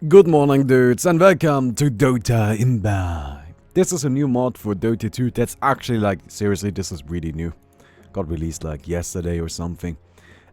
Good morning, dudes, and welcome to DOTA IMBA. This is a new mod for Dota 2 that's actually, like, seriously, this is really new. Got released like yesterday or something.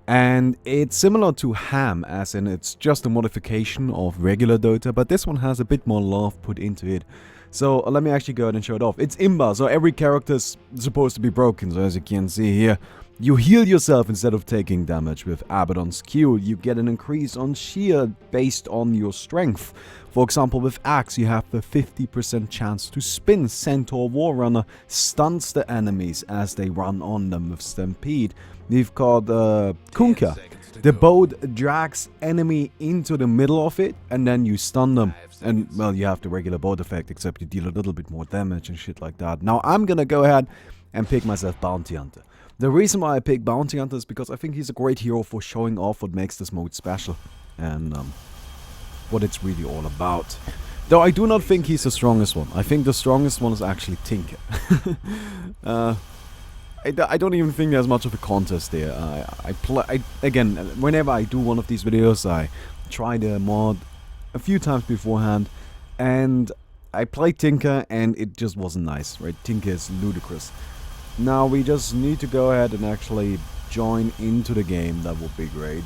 And it's similar to Ham, as in it's just a modification of regular Dota, but this one has a bit more love put into it. So let me actually go ahead and show it off. It's IMBA, so every character is supposed to be broken, so as you can see here. You heal yourself instead of taking damage with Abaddon's Q. You get an increase on shield based on your strength. For example, with Axe, you have a 50% chance to spin. Centaur Warrunner stuns the enemies as they run on them with Stampede. We've got Kunkka. The boat drags enemy into the middle of it, and then you stun them. And, well, you have the regular boat effect, except you deal a little bit more damage and shit like that. Now, I'm gonna go ahead and pick myself Bounty Hunter. The reason why I pick Bounty Hunter is because I think he's a great hero for showing off what makes this mode special. And what it's really all about. Though I do not think he's the strongest one. I think the strongest one is actually Tinker. I don't even think there's much of a contest there. Again, whenever I do one of these videos, I try the mod a few times beforehand. And I played Tinker and it just wasn't nice, right? Tinker is ludicrous. Now we just need to go ahead and actually join into the game. That would be great.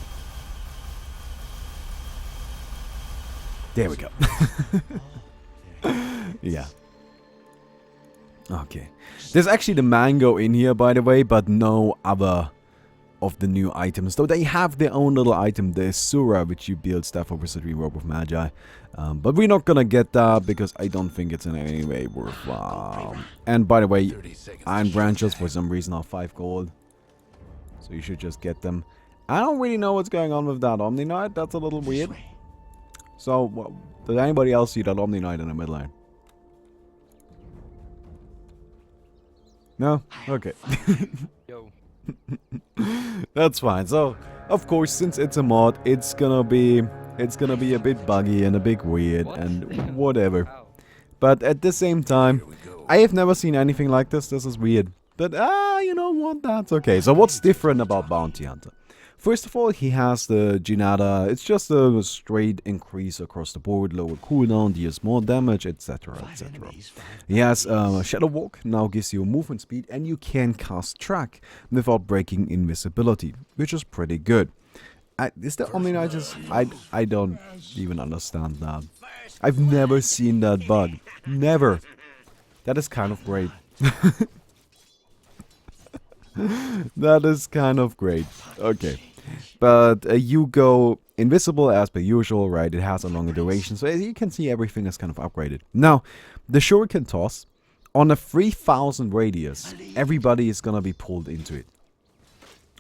There we go. Yeah. Okay. There's actually the mango in here, by the way, but no other of the new items. Though they have their own little item, the Sura, which you build stuff for Wizardry Robe of Magi. But we're not gonna get that because I don't think it's in any way worthwhile. And by the way, Iron Branches for some reason are 5 gold. So you should just get them. I don't really know what's going on with that Omni Knight. That's a little weird. So, well, does anybody else see that Omni Knight in the midline? No? Okay. Yo. That's fine. So, of course, since it's a mod, it's gonna be a bit buggy and a bit weird and whatever. But at the same time, I have never seen anything like this. This is weird. But you know what? That's okay. So what's different about Bounty Hunter? First of all, he has the Jinada. It's just a straight increase across the board, lower cooldown, deals more damage, etc, etc. He has Shadow Walk, now gives you movement speed, and you can cast Track without breaking invisibility, which is pretty good. Is the Omni Knight just... I don't even understand that. I've never seen that bug. Never. That is kind of great. That is kind of great. Okay. But you go invisible as per usual, right? It has a longer duration, so as you can see, everything is kind of upgraded. Now, the Shuriken Toss, on a 3000 radius, everybody is gonna be pulled into it.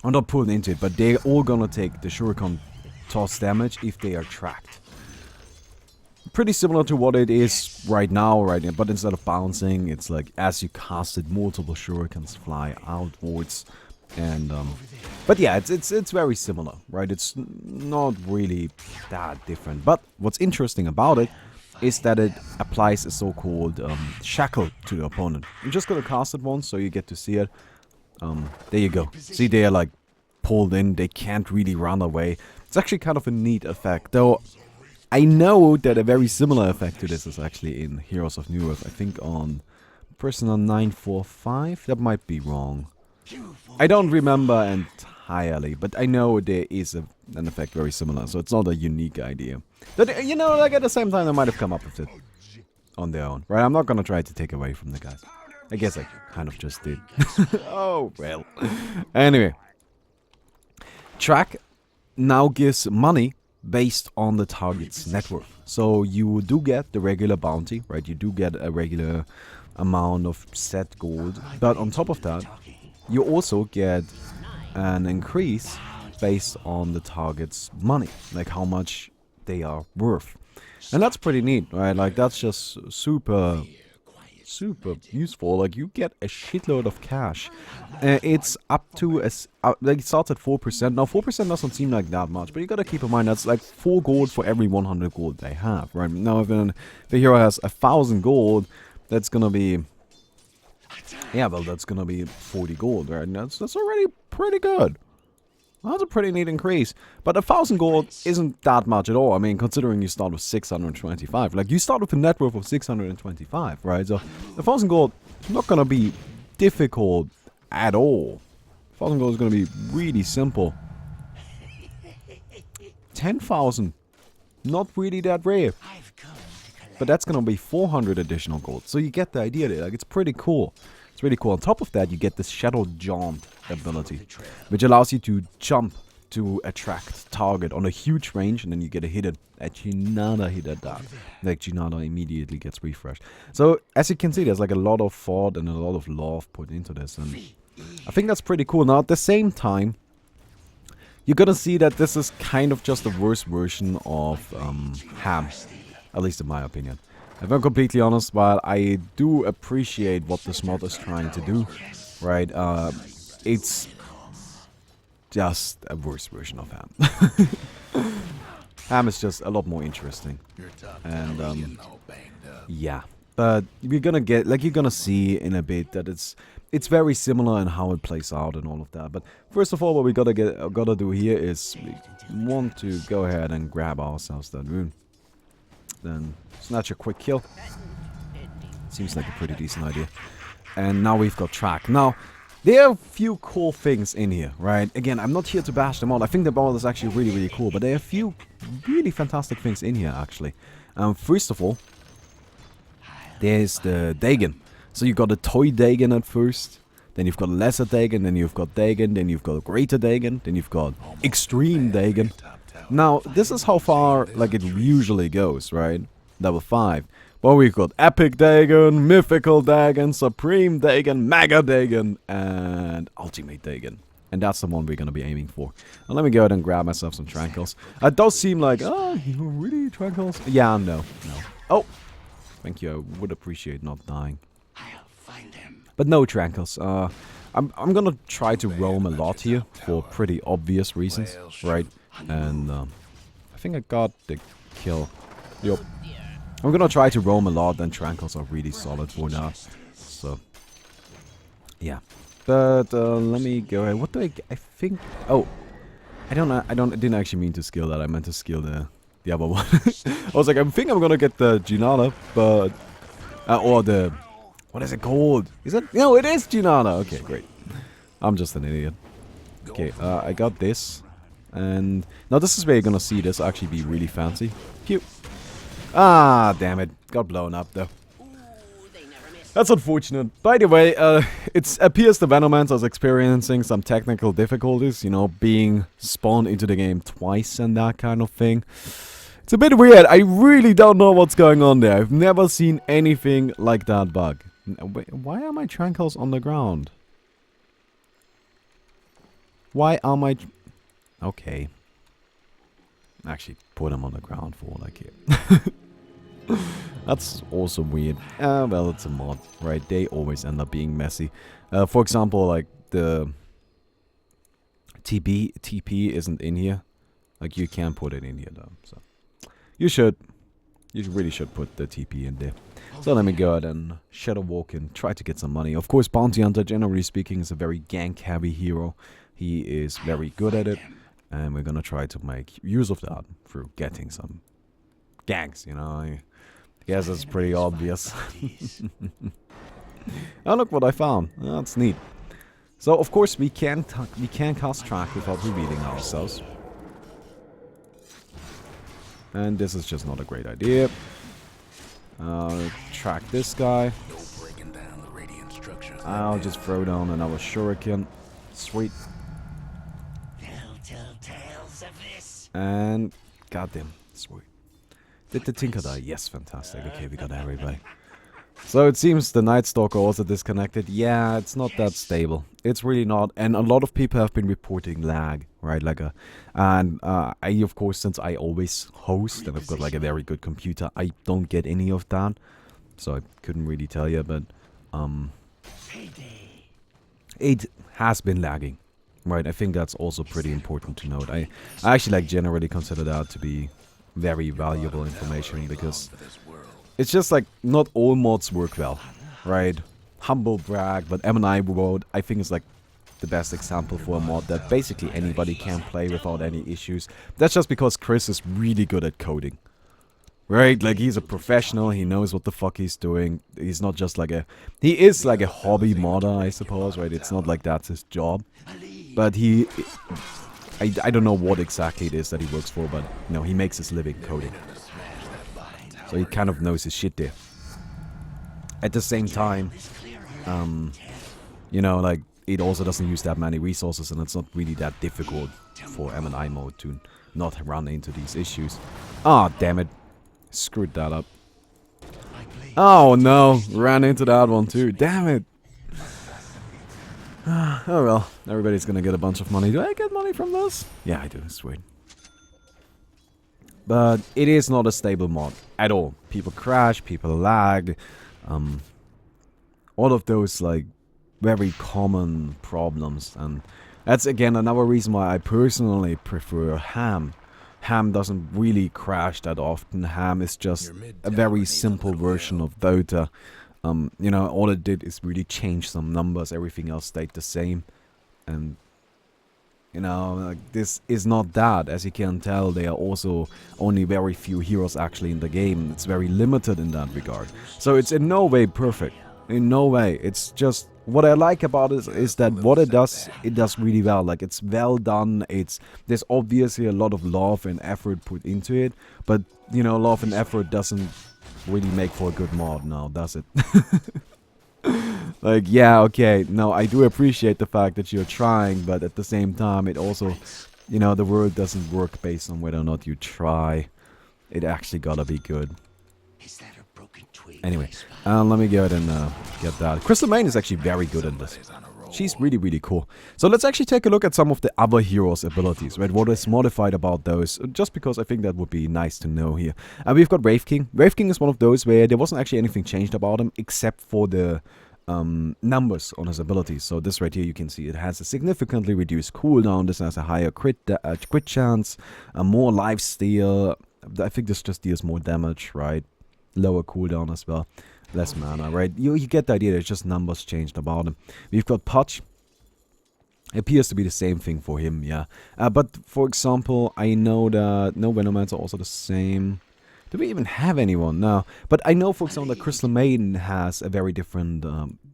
Or not pulled into it, but they're all gonna take the Shuriken Toss damage if they are tracked. Pretty similar to what it is right now, but instead of bouncing, it's like as you cast it, multiple shurikens fly outwards, and but yeah, it's very similar, right? It's not really that different. But what's interesting about it is that it applies a so-called shackle to the opponent. I'm just gonna cast it once so you get to see it. There you go. See, they are like pulled in. They can't really run away. It's actually kind of a neat effect, though. I know that a very similar effect to this is actually in Heroes of New Earth. I think on Persona 945. That might be wrong. I don't remember entirely, but I know there is an effect very similar, so it's not a unique idea. But, you know, like at the same time, they might have come up with it on their own, right? I'm not gonna try to take away from the guys. I guess I kind of just did. Oh, well. Anyway. Track now gives money based on the target's net worth. So you do get the regular bounty, right? You do get a regular amount of set gold, but on top of that, you also get an increase based on the target's money, like how much they are worth. And that's pretty neat, right? Like, that's just super useful. Like, you get a shitload of cash. It's up to like, it starts at 4%. Now 4% doesn't seem like that much, but you gotta keep in mind that's like 4 gold for every 100 gold they have, right? Now if the hero has 1000 gold, that's gonna be, yeah, well, that's gonna be 40 gold, right? And that's already pretty good. Well, that's a pretty neat increase. But 1,000 gold isn't that much at all. I mean, considering you start with 625. Like, you start with a net worth of 625, right? So, 1,000 gold is not gonna be difficult at all. 1,000 gold is gonna be really simple. 10,000. Not really that rare. But that's gonna be 400 additional gold. So you get the idea there. Like, it's pretty cool. It's really cool. On top of that, you get this Shadow Jaunt ability, which allows you to jump to attract target on a huge range, and then you get a hit at Ginada hit at that. Like, Ginada immediately gets refreshed. So, as you can see, there's like a lot of thought and a lot of love put into this, and I think that's pretty cool. Now, at the same time, you're gonna see that this is kind of just a worse version of Ham, at least in my opinion. If I'm completely honest, while I do appreciate what this mod is trying to do, right, it's just a worse version of Ham. Ham is just a lot more interesting. And, yeah. But you're gonna see in a bit that it's very similar in how it plays out and all of that. But first of all, what we gotta do here is we want to go ahead and grab ourselves that rune. Then snatch a quick kill. Seems like a pretty decent idea. And now we've got track. Now, there are a few cool things in here, right? Again, I'm not here to bash them all. I think the ball is actually really, really cool. But there are a few really fantastic things in here, actually. First of all, there's the Dagon. So you've got a toy Dagon at first. Then you've got a lesser Dagon. Then you've got Dagon. Then you've got a greater Dagon. Then you've got extreme Dagon. Now, this is how far, like, it usually goes, right? Level 5. But we've got Epic Dagon, Mythical Dagon, Supreme Dagon, Mega Dagon, and Ultimate Dagon. And that's the one we're going to be aiming for. Now, let me go ahead and grab myself some Tranquils. It does seem like, oh, you really Tranquils? Yeah, no. Oh, thank you. I would appreciate not dying. But no Tranquils. I'm going to try to roam a lot here for pretty obvious reasons, right? And I think I got the kill. Yup. I'm gonna try to roam a lot, and Tranquils are really solid for that. So, yeah. But let me go ahead. What do I think? Oh, I didn't actually mean to skill that. I meant to skill the other one. I was like, I think I'm gonna get the Ginada, but or the what is it called? Is it? No, it is Ginada. Okay, great. I'm just an idiot. Okay, I got this. And now this is where you're gonna see this actually be really fancy. Cute. Ah, damn it. Got blown up though. That's unfortunate. By the way, it appears the Venomancer is experiencing some technical difficulties, you know, being spawned into the game twice and that kind of thing. It's a bit weird. I really don't know what's going on there. I've never seen anything like that bug. Wait, why are my Tranquils on the ground? Why are my... Okay. Actually, put them on the ground for all I care. That's also weird. Well, it's a mod, right? They always end up being messy. For example, like the TP isn't in here. Like, you can put it in here though. So you really should put the TP in there. So let me go ahead and Shadow Walk and try to get some money. Of course, Bounty Hunter, generally speaking, is a very gank-heavy hero. He is very good at it. And we're gonna try to make use of that through getting some ganks, you know. I guess it's pretty obvious. Oh, look what I found. That's neat. So, of course, we can cast track without revealing ourselves. And this is just not a great idea. Track this guy. I'll just throw down another shuriken. Sweet. And goddamn, sweet. Did the Tinker die? Yes, fantastic. Okay, we got everybody. So it seems the Night Stalker also disconnected. Yeah, it's not that stable. It's really not. And a lot of people have been reporting lag, right? Like I, of course, since I always host and I've got like a very good computer, I don't get any of that. So I couldn't really tell you, but it has been lagging. Right, I think that's also pretty important to note. I actually like generally consider that to be very valuable information because it's just like not all mods work well, right? Humble brag, but M&I World I think is like the best example for a mod that basically anybody can play without any issues. That's just because Chris is really good at coding. Right? Like, he's a professional, he knows what the fuck he's doing. He's not just like a... He is like a hobby modder, I suppose, right? It's not like that's his job. But he... I don't know what exactly it is that he works for, but, you know, he makes his living coding. So he kind of knows his shit there. At the same time, you know, like, it also doesn't use that many resources, and it's not really that difficult for M&I mode to not run into these issues. Ah, damn it. Screwed that up. Oh no, ran into that one too. Damn it. Oh well, everybody's gonna get a bunch of money. Do I get money from this? Yeah, I do. Sweet. But it is not a stable mod at all. People crash, people lag. All of those, like, very common problems. And that's again another reason why I personally prefer Ham. Ham doesn't really crash that often. Ham is just a very simple version of Dota. You know, all it did is really change some numbers. Everything else stayed the same. And, you know, like, this is not that. As you can tell, there are also only very few heroes actually in the game. It's very limited in that regard. So it's in no way perfect. In no way. It's just... What I like about it is that what it does really well. Like, it's well done. There's obviously a lot of love and effort put into it. But, you know, love and effort doesn't really make for a good mod now, does it? Like, yeah, okay. No, I do appreciate the fact that you're trying. But at the same time, it also, you know, the world doesn't work based on whether or not you try. It actually gotta be good. Anyway, let me go ahead and get that. Crystal Main is actually very good at this. She's really, really cool. So let's actually take a look at some of the other heroes' abilities, right? What is modified about those, just because I think that would be nice to know here. We've got Wraith King. Wraith King is one of those where there wasn't actually anything changed about him, except for the numbers on his abilities. So this right here, you can see it has a significantly reduced cooldown. This has a higher crit chance, more lifesteal. I think this just deals more damage, right? Lower cooldown as well, less mana, right? You get the idea. There's just numbers changed about him. We've got Pudge. Appears to be the same thing for him, yeah. But for example, I know that no Venomants are also the same. Do we even have anyone? No. But I know, for example, that Crystal Maiden has a very different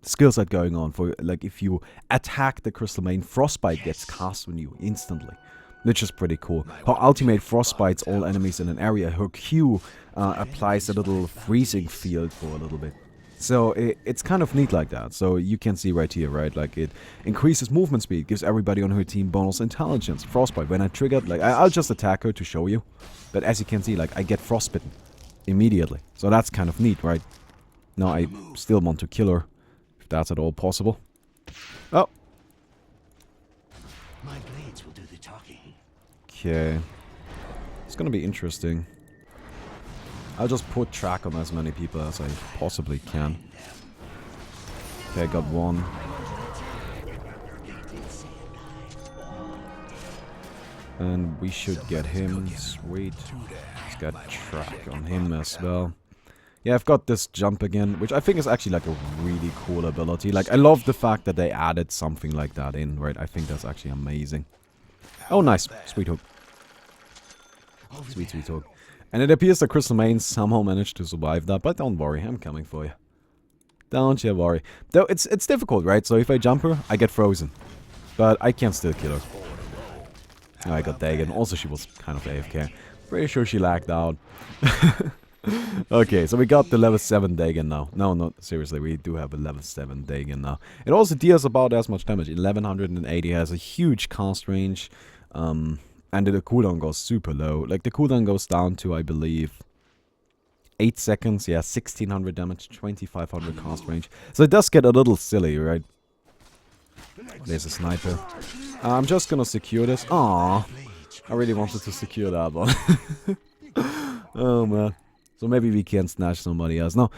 skill set going on. For like, if you attack the Crystal Maiden, Frostbite gets cast on you instantly, which is pretty cool. Her ultimate frostbites all enemies in an area. Her Q applies a little freezing field for a little bit. So it's kind of neat like that. So you can see right here, right? Like, it increases movement speed, gives everybody on her team bonus intelligence. Frostbite, when I triggered, like, I'll just attack her to show you. But as you can see, like, I get frostbitten immediately. So that's kind of neat, right? Now I still want to kill her, if that's at all possible. Oh. My blades will do the talking. Okay. It's gonna be interesting. I'll just put track on as many people as I possibly can. Okay, I got one. And we should get him. Sweet. Let's get track on him as well. Yeah, I've got this jump again, which I think is actually like a really cool ability. Like, I love the fact that they added something like that in, right? I think that's actually amazing. Oh, nice. Sweet hook. Sweet, sweet hook. And it appears that Crystal Main somehow managed to survive that, but don't worry, I'm coming for you. Don't you worry. Though it's difficult, right? So if I jump her, I get frozen. But I can still kill her. Oh, I got Dagon. Also, she was kind of AFK. Pretty sure she lagged out. Okay, so we got the level 7 Dagon now. No, no, seriously, we do have a level 7 Dagon now. It also deals about as much damage. 1180, has a huge cast range. And the cooldown goes super low. Like, the cooldown goes down to, I believe, 8 seconds. Yeah, 1600 damage, 2500 cast range. So it does get a little silly, right? There's a sniper. I'm just gonna secure this. Aww. I really wanted to secure that one. Oh, man. So maybe we can snatch somebody else. No,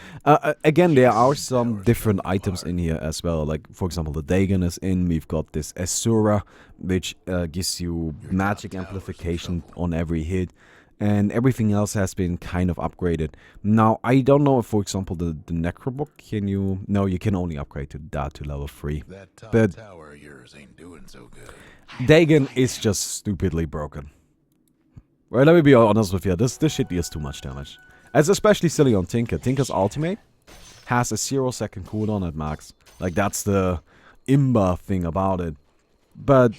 again, there are some different items in here as well. Like, for example, the Dagon is in. We've got this Asura, which gives you magic amplification on every hit. and everything else has been kind of upgraded. Now, I don't know if, for example, the Necrobook, can you... No, you can only upgrade to that to level 3. That top But tower of yours ain't doing so good. Dagon is just stupidly broken. Right, let me be honest with you, this shit deals too much damage. It's especially silly on Tinker. Tinker's ultimate has a 0-second cooldown at max. Like, that's the Imba thing about it. But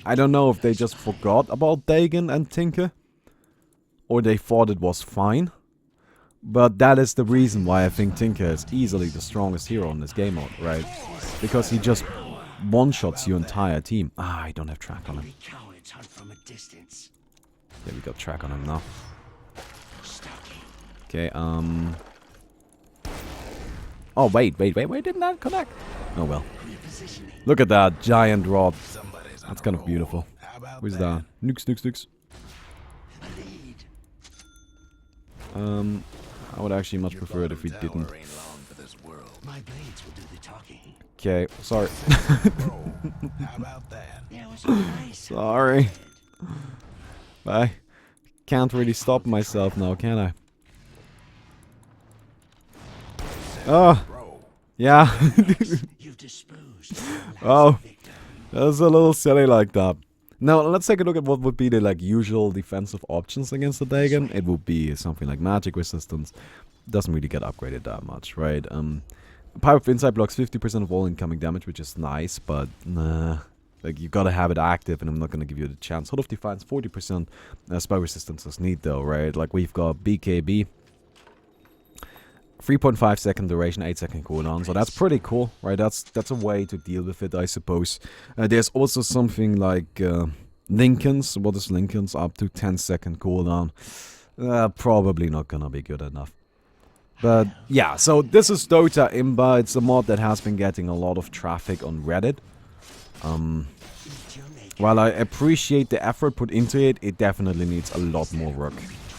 I don't know if they just forgot about Dagon and Tinker, or they thought it was fine. But that is the reason why I think Tinker is easily the strongest hero in this game mode, right? Because he just one-shots your entire team. Ah, I don't have track on him. Yeah, we got track on him now. Okay, oh, wait, didn't that connect? Oh, well. Look at that giant rod. That's kind of beautiful. Where's that? Nukes. I would actually much prefer it if we didn't. My blades will do the talking. Okay, sorry. How about that? Sorry. I can't really stop myself now, can I? Oh, yeah. You've disposed. Oh, that's a little silly like that. Now, let's take a look at what would be the like usual defensive options against the Dagon. It would be something like magic resistance. Doesn't really get upgraded that much, right? Pipe of Insight blocks 50% of all incoming damage, which is nice, but nah. Like, you gotta have it active, and I'm not gonna give you the chance. Hood of Defiance, 40%. Spell resistance is neat, though, right? Like, we've got BKB. 3.5 second duration, 8 second cooldown, so that's pretty cool, right? That's a way to deal with it, I suppose. There's also something like Lincoln's. What is Lincoln's? Up to 10 second cooldown. Probably not gonna be good enough. But yeah, so this is Dota Imba. It's a mod that has been getting a lot of traffic on Reddit. While I appreciate the effort put into it, it definitely needs a lot more work.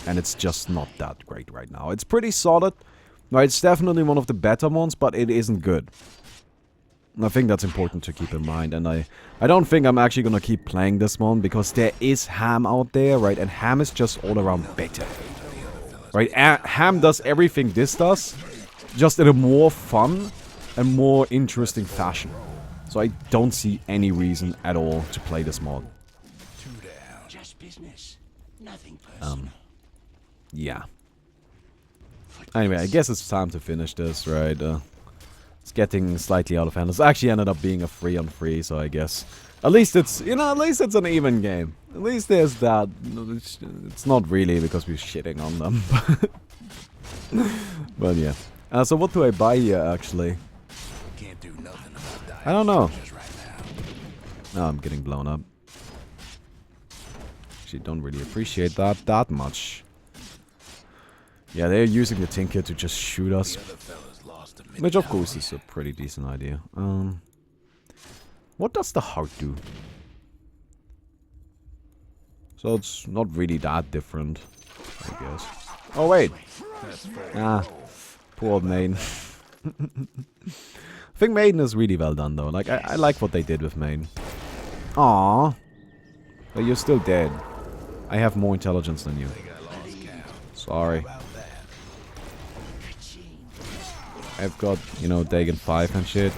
And it's just not that great right now. It's pretty solid. Right, it's definitely one of the better ones, but it isn't good. I think that's important to keep in mind, and I don't think I'm actually gonna keep playing this one, because there is Ham out there, right, and Ham is just all around better. Right, Ham does everything this does, just in a more fun and more interesting fashion. So I don't see any reason at all to play this mod. Just business. Nothing personal. Yeah. Anyway, I guess it's time to finish this, right? It's getting slightly out of hand. It's actually ended up being a 3-on-3, so I guess... At least it's, you know, at least it's an even game. At least there's that. It's not really because we're shitting on them. But yeah. So what do I buy here, actually? Can't do nothing about that. I don't know. Right now. No, I'm getting blown up. Actually, don't really appreciate that much. Yeah, they're using the Tinker to just shoot us. Which, of course, is a pretty decent idea. What does the heart do? So it's not really that different, I guess. Oh, wait. Ah, poor old Maiden. I think Maiden is really well done, though. Like, I like what they did with Maiden. Aww. But you're still dead. I have more intelligence than you. Sorry. I've got, you know, Dagon 5 and shit.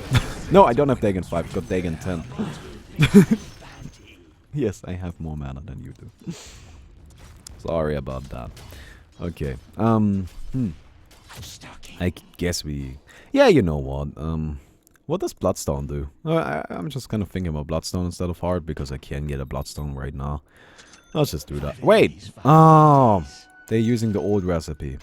No, I don't have Dagon 5, I've got Dagon 10. Yes, I have more mana than you do. Sorry about that. Okay. I guess we... Yeah, you know what. What does Bloodstone do? I'm just kind of thinking about Bloodstone instead of Heart, because I can get a Bloodstone right now. Let's just do that. Wait! Oh! They're using the old recipe.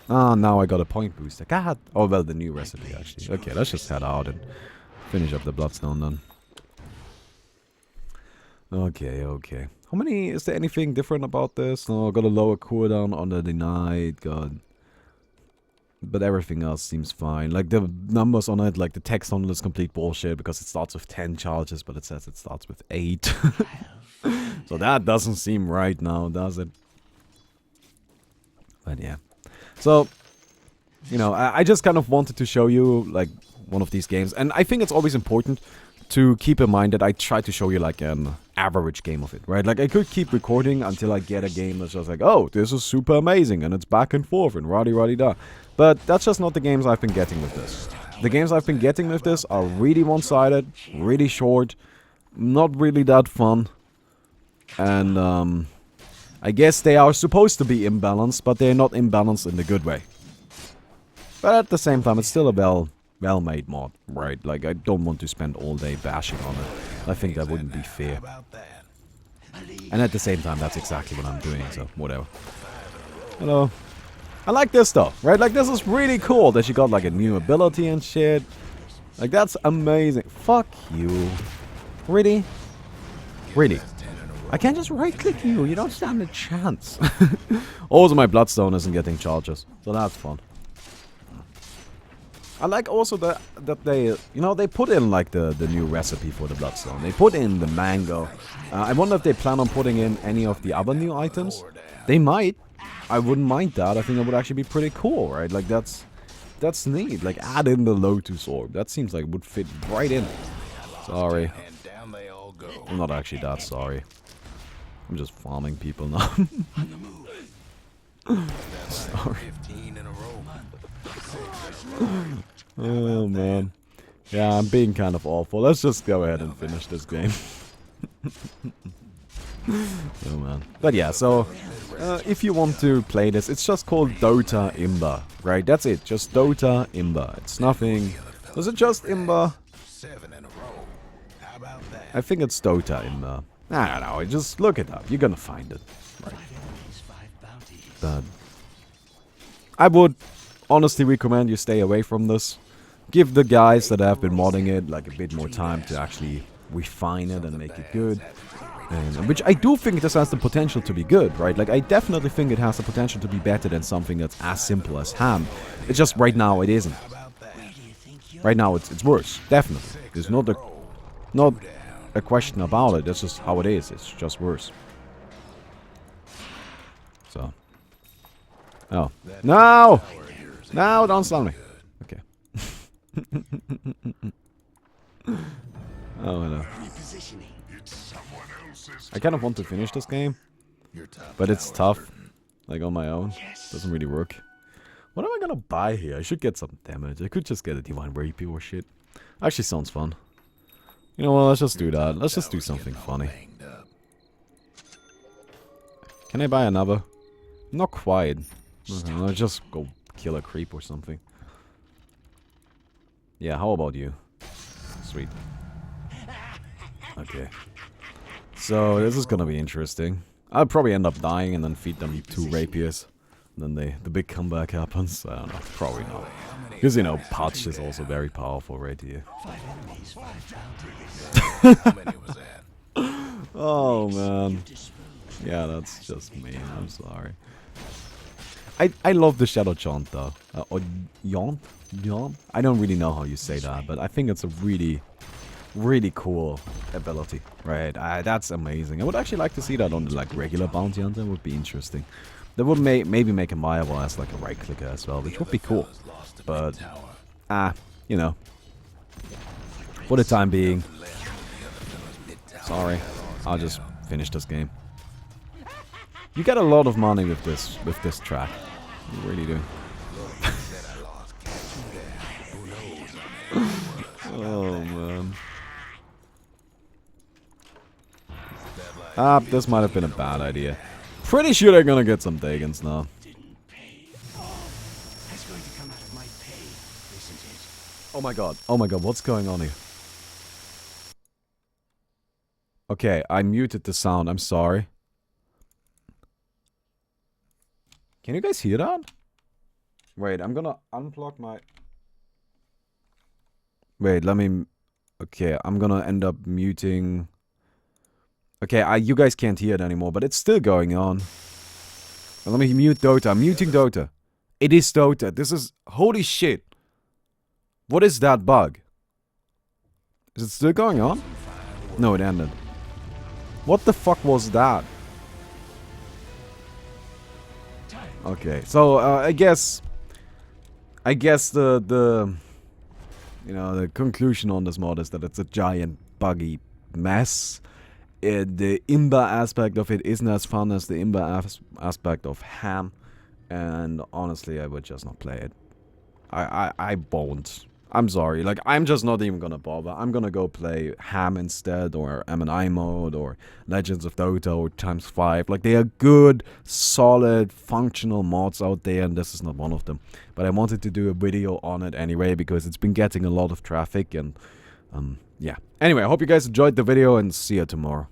Ah, now I got a point booster. God. Oh, well, the new recipe, actually. Okay, let's just head out and finish up the Bloodstone then. Okay. How many... Is there anything different about this? No, got a lower cooldown on the denied. God. But everything else seems fine. Like, the numbers on it, like, the text on it is complete bullshit because it starts with 10 charges, but it says it starts with 8. So that doesn't seem right now, does it? But yeah. So, you know, I just kind of wanted to show you, like, one of these games. And I think it's always important to keep in mind that I try to show you like an average game of it, right? Like I could keep recording until I get a game that's just like, oh, this is super amazing and it's back and forth and rah-di-rah-di-da. But that's just not the games I've been getting with this. The games I've been getting with this are really one-sided, really short, not really that fun. And I guess they are supposed to be imbalanced, but they're not imbalanced in the good way. But at the same time, it's still a well-made mod, right? Like, I don't want to spend all day bashing on it. I think that wouldn't be fair. And at the same time, that's exactly what I'm doing, so whatever. You know, I like this though, right? Like, this is really cool that you got like a new ability and shit. Like, that's amazing. Fuck you. Really? Really? I can't just right-click you. You don't stand a chance. Also, my Bloodstone isn't getting charges, so that's fun. I like also that they, you know, they put in like the new recipe for the Bloodstone. They put in the mango. I wonder if they plan on putting in any of the other new items. They might. I wouldn't mind that. I think that would actually be pretty cool, right? Like that's neat. Like add in the Lotus Orb. That seems like it would fit right in. Sorry. I'm not actually that sorry. I'm just farming people now. Sorry. Oh man. Yeah, I'm being kind of awful. Let's just go ahead and finish this game. Oh man. But yeah, so if you want to play this, it's just called DOTA IMBA, right? That's it. Just DOTA IMBA. It's nothing. Was it just IMBA? I think it's DOTA IMBA. I don't know. Just look it up. You're gonna find it. Right. But I would honestly recommend you stay away from this. Give the guys that have been modding it like a bit more time to actually refine it and make it good. And, which I do think this has the potential to be good, right? Like I definitely think it has the potential to be better than something that's as simple as ham. It's just right now it isn't. Right now it's worse, definitely. There's not a question about it. That's just how it is. It's just worse. So. Oh. No! No, don't slow me. Okay. Oh, hello. I kind of want to finish this game, but it's tough. Like on my own. Doesn't really work. What am I gonna buy here? I should get some damage. I could just get a Divine Rapier or shit. Actually sounds fun. You know what, let's just do that. Let's just do something funny. Can I buy another? Not quite. Okay, let's just go kill a creep or something. Yeah, how about you? Sweet. Okay. So, this is gonna be interesting. I'll probably end up dying and then feed them 2 rapiers. And then the big comeback happens. I don't know. Probably not. Because, you know, Patch is also very powerful right here. Oh, man. Yeah, that's just me. I'm sorry. I love the Shadow Chant, though. Or Yaunt? Yaunt? I don't really know how you say that, but I think it's a really, really cool ability. Right? That's amazing. I would actually like to see that on the, like, regular Bounty Hunter. It would be interesting. That would maybe make him viable as, like, a right-clicker as well, which would be cool. But, you know. For the time being. Sorry. I'll just finish this game. You get a lot of money with this track. You really do. Oh man. This might have been a bad idea. Pretty sure they're gonna get some Dagons now. Oh my god. Oh my god, what's going on here? Okay, I muted the sound. I'm sorry. Can you guys hear that? Wait, I'm gonna unplug my... Wait, let me... Okay, I'm gonna end up muting... Okay, you guys can't hear it anymore, but it's still going on. Let me mute Dota. I'm muting Dota. It is Dota. This is... Holy shit. What is that bug? Is it still going on? No, it ended. What the fuck was that? Okay, so I guess the you know, the conclusion on this mod is that it's a giant buggy mess. The IMBA aspect of it isn't as fun as the IMBA aspect of ham, and honestly, I would just not play it. I won't. I'm sorry. Like, I'm just not even gonna bother. I'm gonna go play ham instead, or M&I mode, or Legends of Dota, or ×5. Like, they are good, solid, functional mods out there, and this is not one of them. But I wanted to do a video on it anyway, because it's been getting a lot of traffic, and yeah. Anyway, I hope you guys enjoyed the video, and see you tomorrow.